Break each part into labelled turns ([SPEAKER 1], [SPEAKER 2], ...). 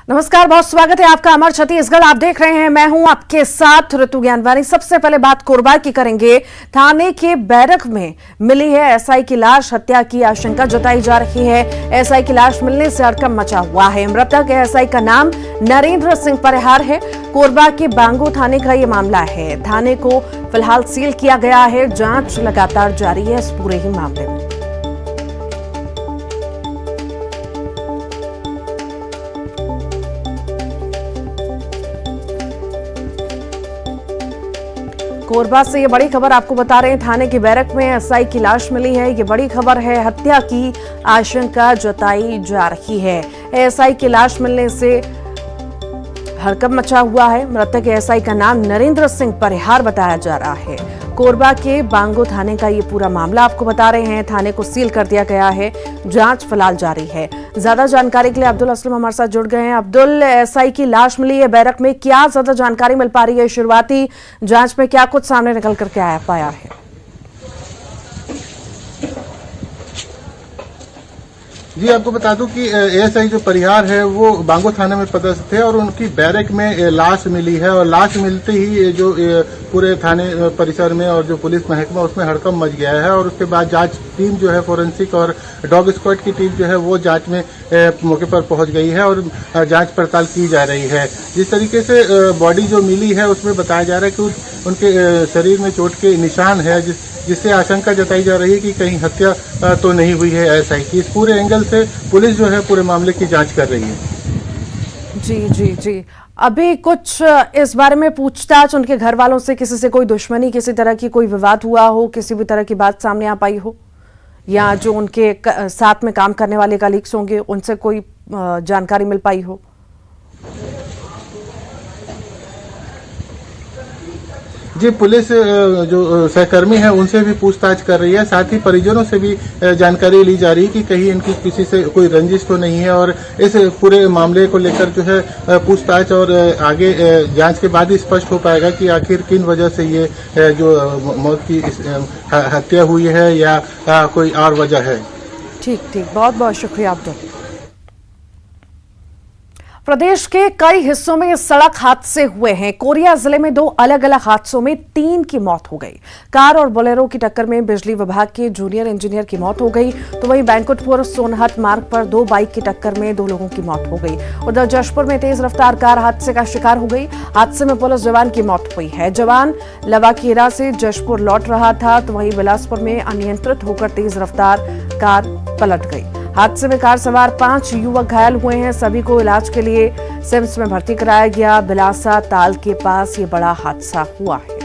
[SPEAKER 1] नमस्कार, बहुत स्वागत है आपका अमर छत्तीसगढ़। आप देख रहे हैं, मैं हूं आपके साथ ऋतु ज्ञानवानी। सबसे पहले बात कोरबा की करेंगे। थाने के बैरक में मिली है एसआई की लाश। हत्या की आशंका जताई जा रही है। एसआई की लाश मिलने से हड़कंप मचा हुआ है। मृतक एसआई का नाम नरेंद्र सिंह परिहार है। कोरबा के बांगो थाने का ये मामला है। थाने को फिलहाल सील किया गया है। जांच लगातार जारी है इस पूरे ही मामले में। कोरबा से ये बड़ी खबर आपको बता रहे हैं। थाने के बैरक में एसआई की लाश मिली है। ये बड़ी खबर है। हत्या की आशंका जताई जा रही है। एसआई की लाश मिलने से हड़कंप मचा हुआ है। मृतक एसआई का नाम नरेंद्र सिंह परिहार बताया जा रहा है। कोरबा के बांगो थाने का ये पूरा मामला आपको बता रहे हैं। थाने को सील कर दिया गया है। जांच फिलहाल जारी है। ज्यादा जानकारी के लिए अब्दुल असलम हमारे साथ जुड़ गए हैं। अब्दुल, एसआई की लाश मिली है बैरक में, क्या ज्यादा जानकारी मिल पा रही है? शुरुआती जांच में क्या कुछ सामने निकल करके पाया है?
[SPEAKER 2] जी, आपको बता दूं कि एएसआई जो परिहार है वो बांगो थाने में पदस्थ थे और उनकी बैरक में लाश मिली है। और लाश मिलते ही जो पूरे थाने परिसर में और जो पुलिस महकमा उसमें हड़कंप मच गया है। और उसके बाद जांच टीम जो है, फोरेंसिक और डॉग स्क्वाड की टीम जो है वो जांच में मौके पर पहुंच गई है और जांच पड़ताल की जा रही है। जिस तरीके से बॉडी जो मिली है उसमें बताया जा रहा है कि उनके शरीर में चोट के निशान है, जिससे आशंका जताई जा रही है कि कहीं हत्या तो नहीं हुई है एएसआई की। इस पूरे एंगल से पुलिस जो है पूरे मामले की जांच कर रही है।
[SPEAKER 1] जी। अभी कुछ इस बारे में पूछताछ उनके घर वालों से, किसी से कोई दुश्मनी, किसी तरह की कोई विवाद हुआ हो, किसी भी तरह की बात सामने आ पाई हो, या जो उनके साथ में काम करने वाले कलीग्स होंगे उनसे कोई जानकारी मिल पाई हो?
[SPEAKER 2] जी, पुलिस जो सहकर्मी है उनसे भी पूछताछ कर रही है। साथ ही परिजनों से भी जानकारी ली जा रही है कि कहीं इनकी किसी से कोई रंजिश तो नहीं है। और इस पूरे मामले को लेकर जो है पूछताछ और आगे जांच के बाद ही स्पष्ट हो पाएगा कि आखिर किन वजह से ये जो मौत की हत्या हुई है या कोई और वजह है।
[SPEAKER 1] ठीक, बहुत बहुत शुक्रिया अब्दुल। प्रदेश के कई हिस्सों में सड़क हादसे हुए हैं। कोरिया जिले में 2 अलग अलग हादसों में 3 की मौत हो गई। कार और बोलेरो की टक्कर में बिजली विभाग के जूनियर इंजीनियर की मौत हो गई। तो वहीं बैंकुटपुर सोनहत मार्ग पर 2 बाइक की टक्कर में 2 लोगों की मौत हो गई। उधर जशपुर में तेज रफ्तार कार हादसे का शिकार हो गई। हादसे में पुलिस जवान की मौत हुई है। जवान लवाखेरा से जशपुर लौट रहा था। तो वहीं बिलासपुर में अनियंत्रित होकर तेज रफ्तार कार पलट गई। हादसे में कार सवार 5 युवक घायल हुए हैं। सभी को इलाज के लिए सिम्स में भर्ती कराया गया। बिलासा ताल के पास ये बड़ा हादसा हुआ है।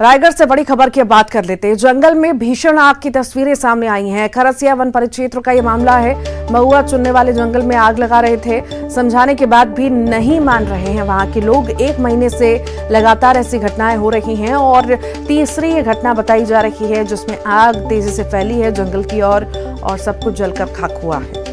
[SPEAKER 1] रायगढ़ से बड़ी खबर की बात कर लेते हैं। जंगल में भीषण आग की तस्वीरें सामने आई हैं। खरसिया वन परिक्षेत्र का ये मामला है। महुआ चुनने वाले जंगल में आग लगा रहे थे। समझाने के बाद भी नहीं मान रहे हैं वहां के लोग। 1 महीने से लगातार ऐसी घटनाएं हो रही हैं और तीसरी ये घटना बताई जा रही है जिसमें आग तेजी से फैली है जंगल की ओर और सब कुछ जलकर खाक हुआ है।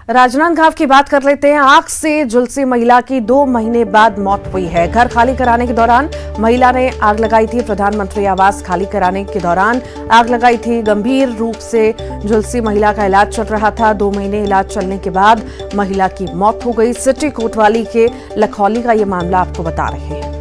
[SPEAKER 1] राजनांदगांव की बात कर लेते हैं। आग से झुलसी महिला की 2 महीने बाद मौत हुई है। घर खाली कराने के दौरान महिला ने आग लगाई थी। प्रधानमंत्री आवास खाली कराने के दौरान आग लगाई थी। गंभीर रूप से झुलसी महिला का इलाज चल रहा था। 2 महीने इलाज चलने के बाद महिला की मौत हो गई। सिटी कोतवाली के लखौली का ये मामला आपको बता रहे हैं।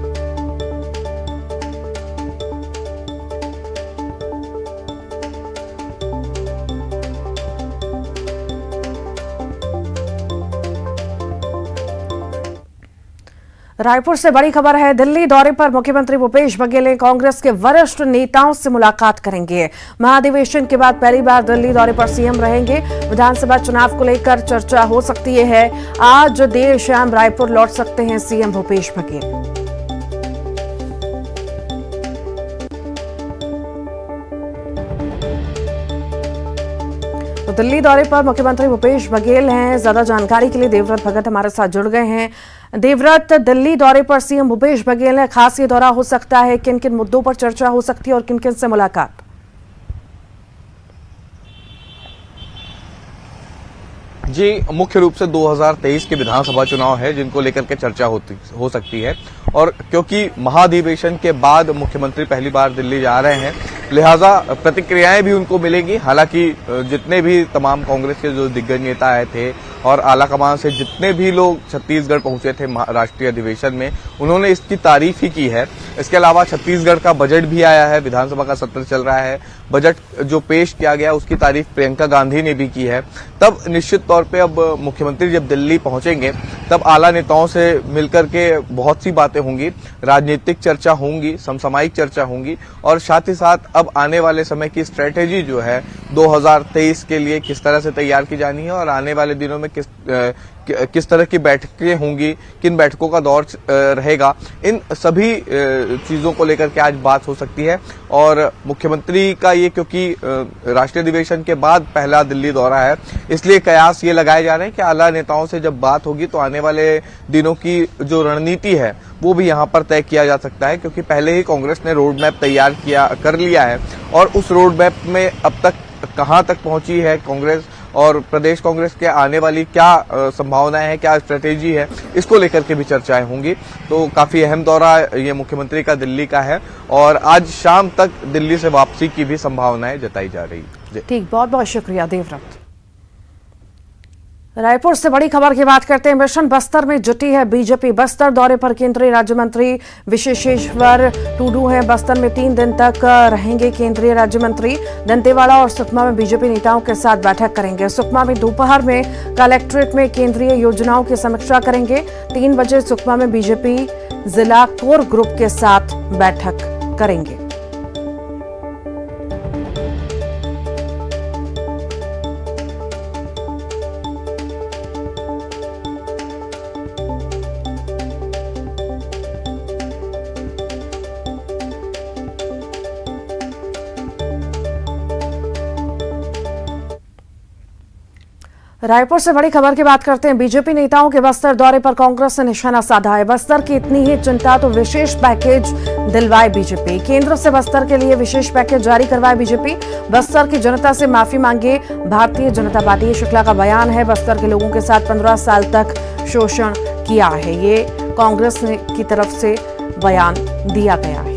[SPEAKER 1] रायपुर से बड़ी खबर है। दिल्ली दौरे पर मुख्यमंत्री भूपेश बघेल ने कांग्रेस के वरिष्ठ नेताओं से मुलाकात करेंगे। महाधिवेशन के बाद पहली बार दिल्ली दौरे पर सीएम रहेंगे। विधानसभा चुनाव को लेकर चर्चा हो सकती है। आज देर शाम रायपुर लौट सकते हैं सीएम भूपेश बघेल। तो दिल्ली दौरे पर मुख्यमंत्री भूपेश बघेल हैं। ज्यादा जानकारी के लिए देवव्रत भगत हमारे साथ जुड़ गए हैं। देवव्रत, दिल्ली दौरे पर सीएम भूपेश बघेल ने खास ये दौरा हो सकता है, किन किन मुद्दों पर चर्चा हो सकती है और किन किन से मुलाकात?
[SPEAKER 3] जी, मुख्य रूप से 2023 के विधानसभा चुनाव है जिनको लेकर के चर्चा हो सकती है, और क्योंकि महाधिवेशन के बाद मुख्यमंत्री पहली बार दिल्ली जा रहे हैं, लिहाजा प्रतिक्रियाएं भी उनको मिलेंगी। हालांकि जितने भी तमाम कांग्रेस के जो दिग्गज नेता आए थे और आला कमान से जितने भी लोग छत्तीसगढ़ पहुंचे थे राष्ट्रीय अधिवेशन में, उन्होंने इसकी तारीफ ही की है। इसके अलावा छत्तीसगढ़ का बजट भी आया है, विधानसभा का सत्र चल रहा है, बजट जो पेश किया गया उसकी तारीफ प्रियंका गांधी ने भी की है। तब निश्चित तौर पे अब मुख्यमंत्री जब दिल्ली पहुंचेंगे तब आला नेताओं से मिलकर के बहुत सी बातें होंगी, राजनीतिक चर्चा होंगी, समसामयिक चर्चा होंगी, और साथ ही साथ अब आने वाले समय की स्ट्रेटेजी जो है 2023 के लिए किस तरह से तैयार की जानी है और आने वाले दिनों में किस तरह की बैठकें होंगी, किन बैठकों का दौर रहेगा, इन सभी चीजों को लेकर के आज बात हो सकती है। और मुख्यमंत्री का ये क्योंकि राष्ट्रीय अधिवेशन के बाद पहला दिल्ली दौरा है, इसलिए कयास ये लगाए जा रहे हैं कि आला नेताओं से जब बात होगी तो आने वाले दिनों की जो रणनीति है वो भी यहाँ पर तय किया जा सकता है, क्योंकि पहले ही कांग्रेस ने रोड मैप तैयार कर लिया है और उस रोड मैप में अब तक कहाँ तक पहुंची है कांग्रेस और प्रदेश कांग्रेस के आने वाली क्या संभावनाएं हैं, क्या स्ट्रेटेजी है, इसको लेकर के भी चर्चाएं होंगी। तो काफी अहम दौरा ये मुख्यमंत्री का दिल्ली का है और आज शाम तक दिल्ली से वापसी की भी संभावनाएं जताई जा रही है।
[SPEAKER 1] ठीक, बहुत बहुत शुक्रिया देवव्रत। रायपुर से बड़ी खबर की बात करते हैं। मिशन बस्तर में जुटी है बीजेपी। बस्तर दौरे पर केंद्रीय राज्य मंत्री विशेश्वर टूडू हैं। बस्तर में 3 दिन तक रहेंगे केंद्रीय राज्य मंत्री। दंतेवाड़ा और सुकमा में बीजेपी नेताओं के साथ बैठक करेंगे। सुकमा में दोपहर में कलेक्ट्रेट में केंद्रीय योजनाओं की समीक्षा करेंगे। 3 बजे सुकमा में बीजेपी जिला कोर ग्रुप के साथ बैठक करेंगे। रायपुर से बड़ी खबर की बात करते हैं। बीजेपी नेताओं के बस्तर दौरे पर कांग्रेस ने निशाना साधा है। बस्तर की इतनी ही चिंता तो विशेष पैकेज दिलवाए बीजेपी। केंद्र से बस्तर के लिए विशेष पैकेज जारी करवाए बीजेपी। बस्तर की जनता से माफी मांगे भारतीय जनता पार्टी। शुक्ला का बयान है, बस्तर के लोगों के साथ 15 साल तक शोषण किया है। ये कांग्रेस की तरफ से बयान दिया गया है।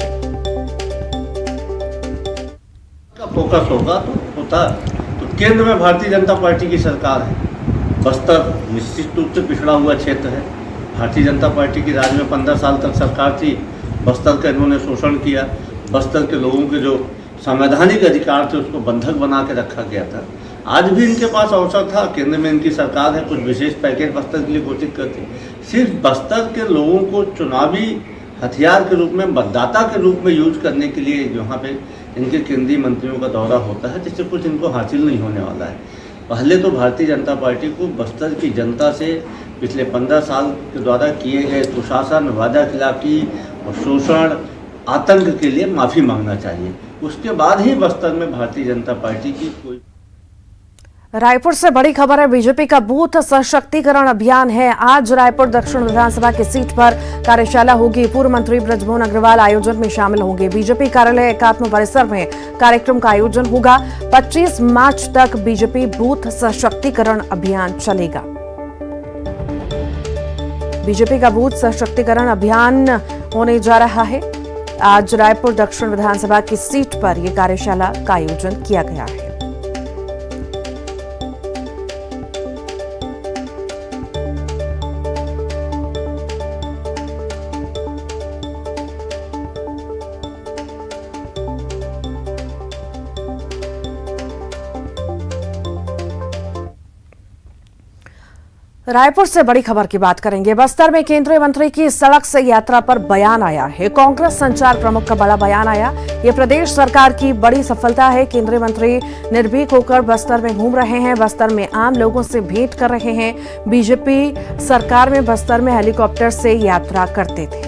[SPEAKER 4] फोकस होगा तो केंद्र में भारतीय जनता पार्टी की सरकार है। बस्तर निश्चित रूप से पिछड़ा हुआ क्षेत्र है। भारतीय जनता पार्टी की राज में 15 साल तक सरकार थी। बस्तर का इन्होंने शोषण किया। बस्तर के लोगों के जो संवैधानिक अधिकार थे उसको बंधक बना के रखा गया था। आज भी इनके पास अवसर था, केंद्र में इनकी सरकार है, कुछ विशेष पैकेज बस्तर के लिए घोषित करती। सिर्फ बस्तर के लोगों को चुनावी हथियार के रूप में, मतदाता के रूप में यूज करने के लिए यहाँ पे इनके केंद्रीय मंत्रियों का दौरा होता है, जिससे कुछ इनको हासिल नहीं होने वाला है। पहले तो भारतीय जनता पार्टी को बस्तर की जनता से पिछले 15 साल के द्वारा किए गए कुशासन, वादाखिलाफी और शोषण, आतंक के लिए माफ़ी मांगना चाहिए। उसके बाद ही बस्तर में भारतीय जनता पार्टी की कोई।
[SPEAKER 1] रायपुर से बड़ी खबर है। बीजेपी का बूथ सशक्तिकरण अभियान है। आज रायपुर दक्षिण विधानसभा की सीट पर कार्यशाला होगी। पूर्व मंत्री बृजमोहन अग्रवाल आयोजन में शामिल होंगे। बीजेपी कार्यालय एकात्म परिसर में कार्यक्रम का आयोजन होगा। 25 मार्च तक बीजेपी बूथ सशक्तिकरण अभियान चलेगा। बीजेपी का बूथ सशक्तिकरण अभियान होने जा रहा है। आज रायपुर दक्षिण विधानसभा की सीट पर यह कार्यशाला का आयोजन किया गया है। रायपुर से बड़ी खबर की बात करेंगे। बस्तर में केंद्रीय मंत्री की सड़क से यात्रा पर बयान आया है। कांग्रेस संचार प्रमुख का बड़ा बयान आया। यह प्रदेश सरकार की बड़ी सफलता है। केंद्रीय मंत्री निर्भीक होकर बस्तर में घूम रहे हैं, बस्तर में आम लोगों से भेंट कर रहे हैं। बीजेपी सरकार में बस्तर में हेलीकॉप्टर से यात्रा करते थे।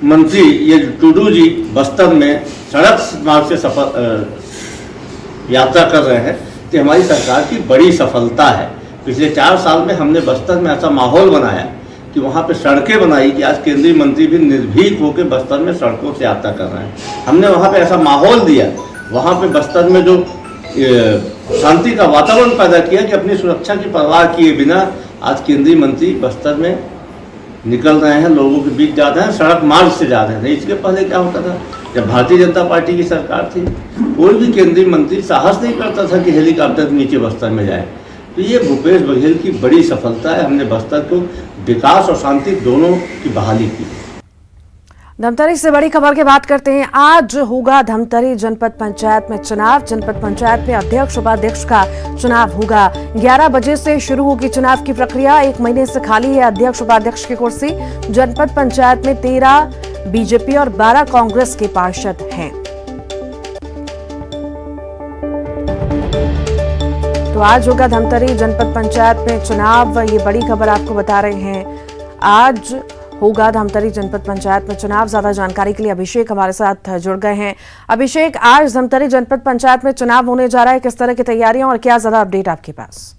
[SPEAKER 4] मंत्री ये टूडू जी बस्तर में सड़क मार्ग से सफल यात्रा कर रहे हैं, तो हमारी सरकार की बड़ी सफलता है। पिछले 4 साल में हमने बस्तर में ऐसा माहौल बनाया कि वहाँ पे सड़कें बनाई कि आज केंद्रीय मंत्री भी निर्भीक होकर बस्तर में सड़कों से यात्रा कर रहे हैं। हमने वहाँ पे ऐसा माहौल दिया, वहाँ पे बस्तर में जो शांति का वातावरण पैदा किया कि अपनी सुरक्षा की परवाह किए बिना आज केंद्रीय मंत्री बस्तर में निकल रहे हैं, लोगों के बीच जा रहे हैं, सड़क मार्ग से जा रहे हैं। इसके पहले क्या होता था, जब भारतीय जनता पार्टी की सरकार थी, कोई भी केंद्रीय मंत्री साहस नहीं करता था कि हेलीकॉप्टर के नीचे बस्तर में जाए। तो ये भूपेश बघेल की बड़ी सफलता है। हमने बस्तर को विकास और शांति दोनों की बहाली की।
[SPEAKER 1] धमतरी से बड़ी खबर की बात करते हैं। आज होगा धमतरी जनपद पंचायत में चुनाव। जनपद पंचायत में अध्यक्ष उपाध्यक्ष का चुनाव होगा। 11 बजे से शुरू होगी चुनाव की प्रक्रिया। 1 महीने से खाली है अध्यक्ष उपाध्यक्ष की कुर्सी। जनपद पंचायत में 13 बीजेपी और 12 कांग्रेस के पार्षद हैं। तो आज होगा धमतरी जनपद पंचायत में चुनाव। ये बड़ी खबर आपको बता रहे हैं। आज होगा धमतरी जनपद पंचायत में चुनाव। ज्यादा जानकारी के लिए अभिषेक हमारे साथ जुड़ गए हैं। अभिषेक, आज धमतरी जनपद पंचायत में चुनाव होने जा रहा है, किस तरह की तैयारियां और क्या ज्यादा अपडेट आपके पास?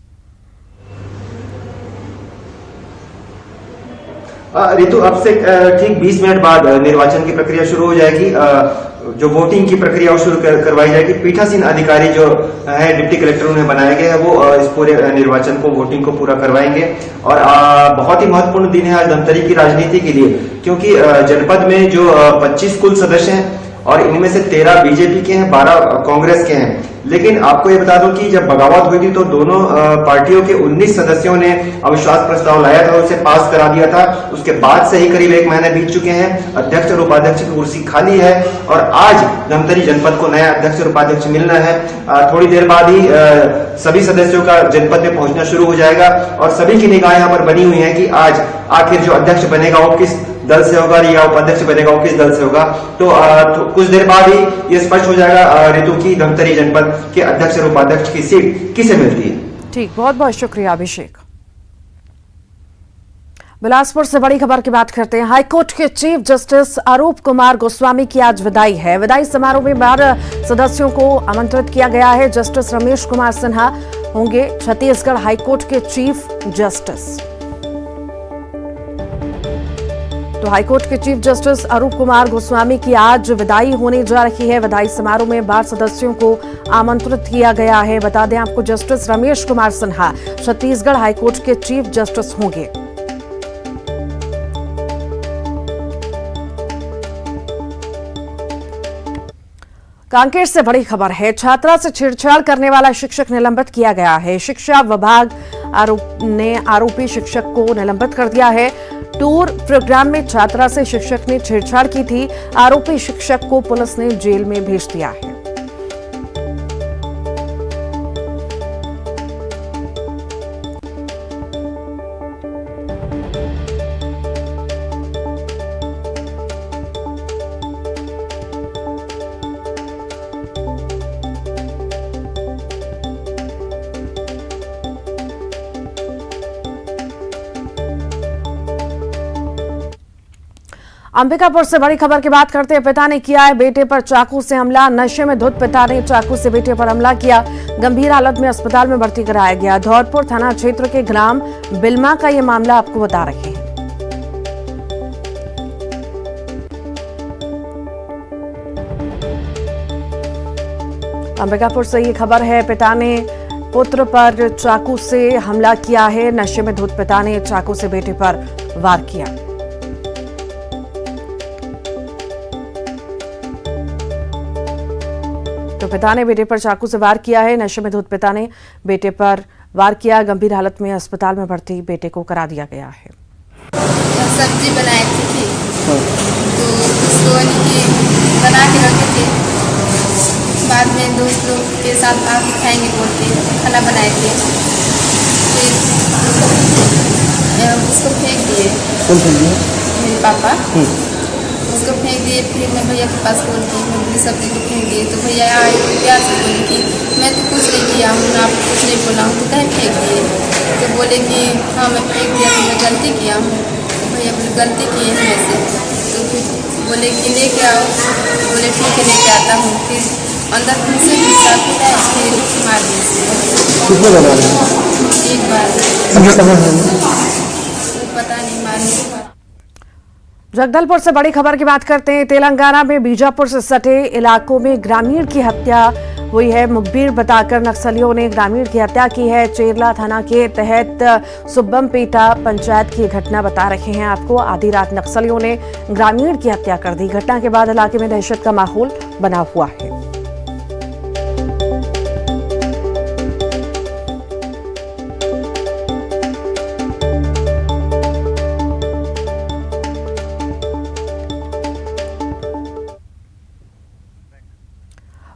[SPEAKER 5] रितु, अब से ठीक 20 मिनट बाद निर्वाचन की प्रक्रिया शुरू हो जाएगी। जो वोटिंग की प्रक्रिया वो शुरू करवाई जाएगी। पीठासीन अधिकारी जो है डिप्टी कलेक्टर उन्हें बनाया गया है, वो इस पूरे निर्वाचन को, वोटिंग को पूरा करवाएंगे। और बहुत ही महत्वपूर्ण दिन है आज धमतरी की राजनीति के लिए, क्योंकि जनपद में जो 25 कुल सदस्य हैं और इनमें से 13 बीजेपी के हैं, 12 कांग्रेस के हैं। लेकिन आपको ये बता दूं कि जब बगावत हुई थी तो दोनों पार्टियों के 19 सदस्यों ने अविश्वास प्रस्ताव लाया था, उसे पास करा दिया था। उसके बाद से ही करीब 1 महीने बीत चुके हैं। अध्यक्ष और उपाध्यक्ष की कुर्सी खाली है और आज धमतरी जनपद को नया अध्यक्ष और उपाध्यक्ष मिलना है। थोड़ी देर बाद ही सभी सदस्यों का जनपद में पहुंचना शुरू हो जाएगा और सभी की निगाह यहाँ पर बनी हुई है कि आज आखिर जो अध्यक्ष बनेगा वो किस दल से होगा या उपाध्यक्ष बनेगा वो किस दल से होगा। तो कुछ देर बाद ही ये स्पष्ट हो जाएगा ऋतु की धमतरी जनपद के अध्यक्ष और उपाध्यक्ष की सीट किसे मिलती है।
[SPEAKER 1] ठीक, बहुत बहुत शुक्रिया अभिषेक। बिलासपुर से बड़ी खबर की बात करते हैं। हाईकोर्ट के चीफ जस्टिस अरूप कुमार गोस्वामी की आज विदाई है। विदाई समारोह में 12 सदस्यों को आमंत्रित किया गया है। जस्टिस रमेश कुमार सिन्हा होंगे छत्तीसगढ़ हाईकोर्ट के चीफ जस्टिस। तो हाईकोर्ट के चीफ जस्टिस अरूप कुमार गोस्वामी की आज विदाई होने जा रही है। विदाई समारोह में 12 सदस्यों को आमंत्रित किया गया है। बता दें आपको, जस्टिस रमेश कुमार सिन्हा छत्तीसगढ़ हाईकोर्ट के चीफ जस्टिस होंगे। कांकेर से बड़ी खबर है। छात्रा से छेड़छाड़ करने वाला शिक्षक निलंबित किया गया है। शिक्षा विभाग ने आरोपी शिक्षक को निलंबित कर दिया है। टूर प्रोग्राम में छात्रा से शिक्षक ने छेड़छाड़ की थी। आरोपी शिक्षक को पुलिस ने जेल में भेज दिया है। अंबिकापुर से बड़ी खबर की बात करते हैं। पिता ने किया है बेटे पर चाकू से हमला। नशे में धुत पिता ने चाकू से बेटे पर हमला किया। गंभीर हालत में अस्पताल में भर्ती कराया गया। धौलपुर थाना क्षेत्र के ग्राम बिलमा का यह मामला आपको बता रहे हैं। अंबिकापुर से ये खबर है। पिता ने पुत्र पर चाकू से हमला किया है। नशे में धुत पिता ने चाकू से बेटे पर वार किया। तो पिता ने बेटे पर चाकू से वार किया है। नशे में धुत पिता ने बेटे पर वार किया। गंभीर हालत में अस्पताल में भर्ती बेटे को करा दिया गया है।
[SPEAKER 6] सब्जी बनाई थी तो उसको बना के रखे थे। बाद में दोस्त लोग के साथ आके खाएंगे बोल के खाना बनाए थे। फिर उसको फेंक दिए मेरे पापा। उसको फेंक दिए। फिर मैं भैया के पास बोल दी, मैं बोली सब्जी को फेंक दिए। तो भैया आए प्यार से बोली कि मैं तो कुछ नहीं किया हूँ, ना आपको कुछ नहीं बोला हूँ, तो कहीं फेंक दिए। तो बोले कि हाँ मैं फेंक दिया, तो मैं गलती किया हूँ। तो भैया बोले गलती किए हैं ऐसे। तो फिर बोले कि लेके आओ। बोले ठीक है लेके आता हूँ। फिर अंदर से फिर मार दिए। एक बार पता नहीं मारने के बाद।
[SPEAKER 1] जगदलपुर से बड़ी खबर की बात करते हैं। तेलंगाना में बीजापुर से सटे इलाकों में ग्रामीण की हत्या हुई है। मुखबिर बताकर नक्सलियों ने ग्रामीण की हत्या की है। चेरला थाना के तहत सुब्बमपेटा पंचायत की घटना बता रहे हैं आपको। आधी रात नक्सलियों ने ग्रामीण की हत्या कर दी। घटना के बाद इलाके में दहशत का माहौल बना हुआ है।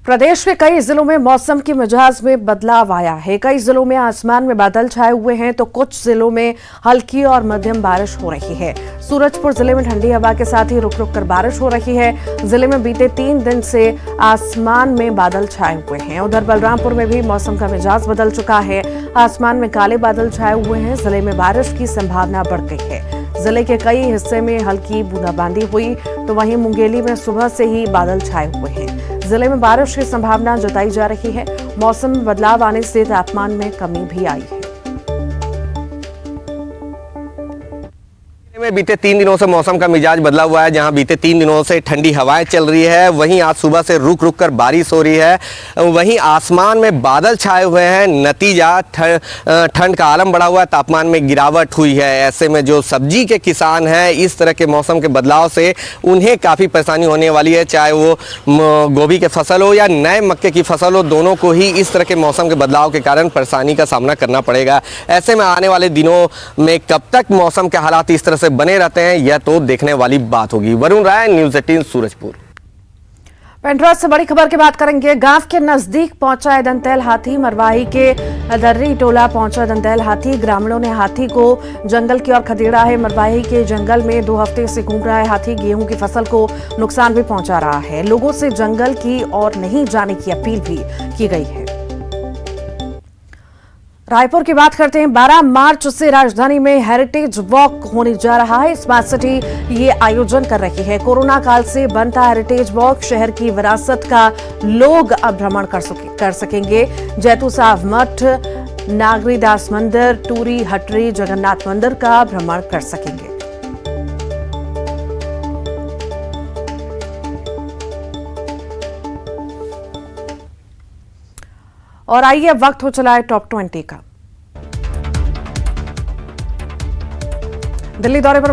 [SPEAKER 1] प्रदेश के कई जिलों में मौसम के मिजाज में बदलाव आया है। कई जिलों में आसमान में बादल छाए हुए हैं तो कुछ जिलों में हल्की और मध्यम बारिश हो रही है। सूरजपुर जिले में ठंडी हवा के साथ ही रुक रुक कर बारिश हो रही है। जिले में बीते 3 दिन से आसमान में बादल छाए हुए हैं। उधर बलरामपुर में भी मौसम का मिजाज बदल चुका है। आसमान में काले बादल छाए हुए हैं। जिले में बारिश की संभावना बढ़ गई है। जिले के कई हिस्से में हल्की बूंदाबांदी हुई तो वहीं मुंगेली में सुबह से ही बादल छाए हुए हैं। जिले में बारिश की संभावना जताई जा रही है। मौसम में बदलाव आने से तापमान में कमी भी आई है।
[SPEAKER 7] में बीते 3 दिनों से मौसम का मिजाज बदला हुआ है। जहां बीते 3 दिनों से ठंडी हवाएं चल रही है, वहीं आज सुबह से रुक रुक कर बारिश हो रही है। वहीं आसमान में बादल छाए हुए हैं। नतीजा ठंड का आलम बढ़ा हुआ है, तापमान में गिरावट हुई है। ऐसे में जो सब्जी के किसान हैं, इस तरह के मौसम के बदलाव से उन्हें काफ़ी परेशानी होने वाली है। चाहे वो गोभी के फसल हो या नए मक्के की फसल हो, दोनों को ही इस तरह के मौसम के बदलाव के कारण परेशानी का सामना करना पड़ेगा। ऐसे में आने वाले दिनों में कब तक मौसम के हालात इस तरह से बने रहते हैं, यह तो देखने वाली बात होगी। वरुण राय, न्यूज़ 18 सूरजपुर।
[SPEAKER 1] पेंड्रा से बड़ी खबर की बात करेंगे। गांव के नजदीक पहुंचा है दंतैल हाथी। मरवाही के दर्री टोला पहुंचा दंतैल हाथी। ग्रामीणों ने हाथी को जंगल की ओर खदेड़ा है। मरवाही के जंगल में 2 हफ्ते से घूम रहा है हाथी। गेहूं की फसल को नुकसान भी पहुंचा रहा है। लोगों से जंगल की ओर नहीं जाने की अपील भी की गई है। रायपुर की बात करते हैं। 12 मार्च से राजधानी में हेरिटेज वॉक होने जा रहा है। स्मार्ट सिटी ये आयोजन कर रही है। कोरोना काल से बंद था हेरिटेज वॉक। शहर की विरासत का लोग अब भ्रमण कर सकेंगे। जैतू साहब मठ, नागरीदास मंदिर, टूरी हटरी, जगन्नाथ मंदिर का भ्रमण कर सकेंगे। और आइए अब वक्त हो चला है टॉप 20 का। दिल्ली दौरे पर